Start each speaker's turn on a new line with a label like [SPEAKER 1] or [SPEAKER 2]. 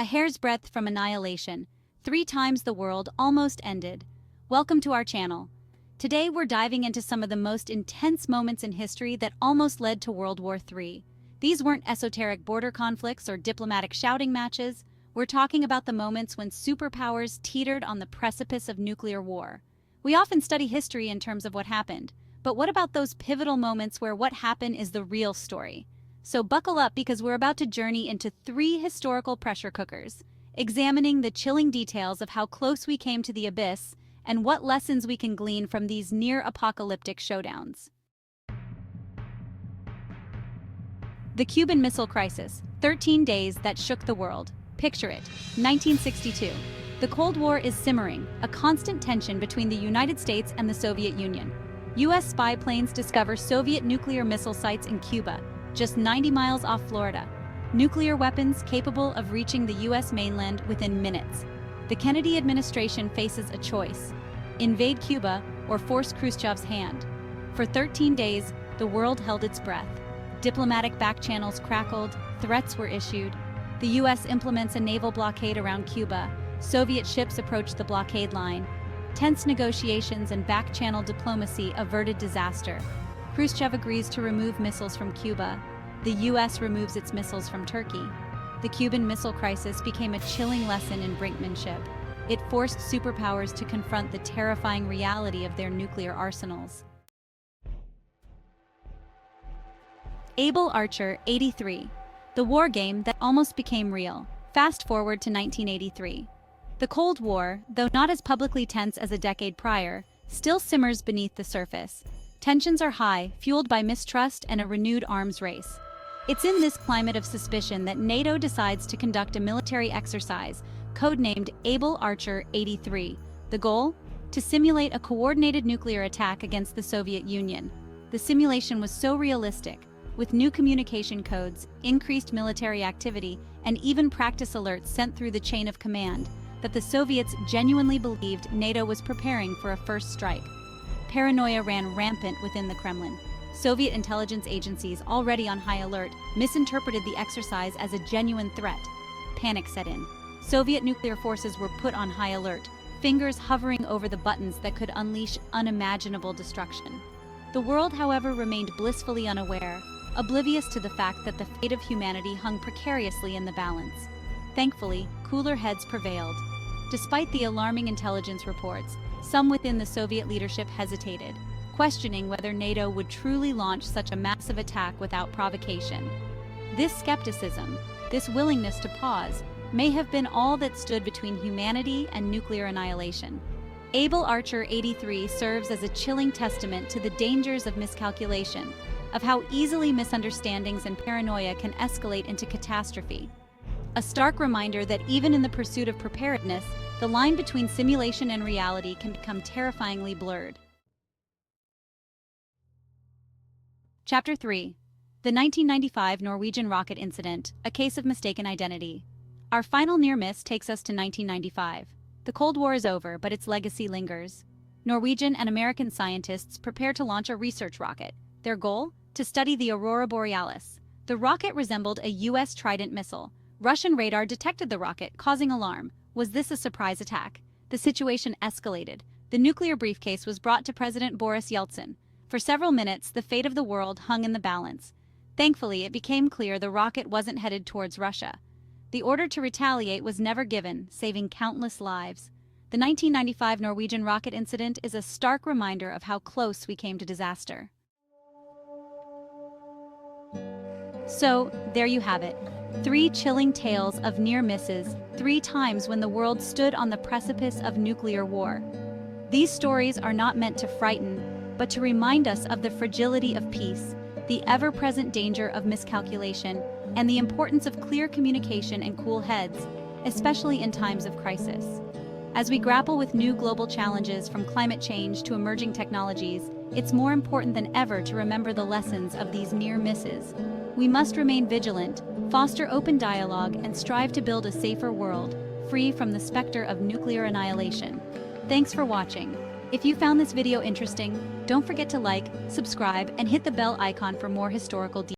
[SPEAKER 1] A hair's breadth from annihilation. 3 times the world almost ended. Welcome to our channel. Today we're diving into some of the most intense moments in history that almost led to World War III. These weren't esoteric border conflicts or diplomatic shouting matches. We're talking about the moments when superpowers teetered on the precipice of nuclear war. We often study history in terms of what happened, but what about those pivotal moments where what happened is the real story? So buckle up because we're about to journey into 3 historical pressure cookers, examining the chilling details of how close we came to the abyss and what lessons we can glean from these near-apocalyptic showdowns. The Cuban Missile Crisis, 13 days that shook the world. Picture it, 1962. The Cold War is simmering, a constant tension between the United States and the Soviet Union. U.S. spy planes discover Soviet nuclear missile sites in Cuba, just 90 miles off Florida. Nuclear weapons capable of reaching the U.S. mainland within minutes. The Kennedy administration faces a choice: invade Cuba or force Khrushchev's hand. For 13 days, the world held its breath. Diplomatic backchannels crackled, threats were issued. The U.S. implements a naval blockade around Cuba. Soviet ships approach the blockade line. Tense negotiations and back-channel diplomacy averted disaster. Khrushchev agrees to remove missiles from Cuba. The U.S. removes its missiles from Turkey. The Cuban Missile Crisis became a chilling lesson in brinkmanship. It forced superpowers to confront the terrifying reality of their nuclear arsenals. Able Archer, 83. The war game that almost became real. Fast forward to 1983. The Cold War, though not as publicly tense as a decade prior, still simmers beneath the surface. Tensions are high, fueled by mistrust and a renewed arms race. It's in this climate of suspicion that NATO decides to conduct a military exercise, codenamed Able Archer 83. The goal? To simulate a coordinated nuclear attack against the Soviet Union. The simulation was so realistic, with new communication codes, increased military activity, and even practice alerts sent through the chain of command, that the Soviets genuinely believed NATO was preparing for a first strike. Paranoia ran rampant within the Kremlin. Soviet intelligence agencies, already on high alert, misinterpreted the exercise as a genuine threat. Panic set in. Soviet nuclear forces were put on high alert, fingers hovering over the buttons that could unleash unimaginable destruction. The world, however, remained blissfully unaware, oblivious to the fact that the fate of humanity hung precariously in the balance. Thankfully, cooler heads prevailed. Despite the alarming intelligence reports, some within the Soviet leadership hesitated, questioning whether NATO would truly launch such a massive attack without provocation. This skepticism, this willingness to pause, may have been all that stood between humanity and nuclear annihilation. Able Archer 83 serves as a chilling testament to the dangers of miscalculation, of how easily misunderstandings and paranoia can escalate into catastrophe. A stark reminder that even in the pursuit of preparedness, the line between simulation and reality can become terrifyingly blurred. Chapter 3. The 1995 Norwegian rocket incident, a case of mistaken identity. Our final near miss takes us to 1995. The Cold War is over, but its legacy lingers. Norwegian and American scientists prepare to launch a research rocket. Their goal? To study the aurora borealis. The rocket resembled a U.S. Trident missile. Russian radar detected the rocket, causing alarm. Was this a surprise attack? The situation escalated. The nuclear briefcase was brought to President Boris Yeltsin. For several minutes, the fate of the world hung in the balance. Thankfully, it became clear the rocket wasn't headed towards Russia. The order to retaliate was never given, saving countless lives. The 1995 Norwegian rocket incident is a stark reminder of how close we came to disaster. So, there you have it. 3 chilling tales of near misses, 3 times when the world stood on the precipice of nuclear war. These stories are not meant to frighten, but to remind us of the fragility of peace, the ever-present danger of miscalculation, and the importance of clear communication and cool heads, especially in times of crisis. As we grapple with new global challenges from climate change to emerging technologies, it's more important than ever to remember the lessons of these near misses. We must remain vigilant, foster open dialogue, and strive to build a safer world, free from the specter of nuclear annihilation. Thanks for watching. If you found this video interesting, don't forget to like, subscribe, and hit the bell icon for more historical details.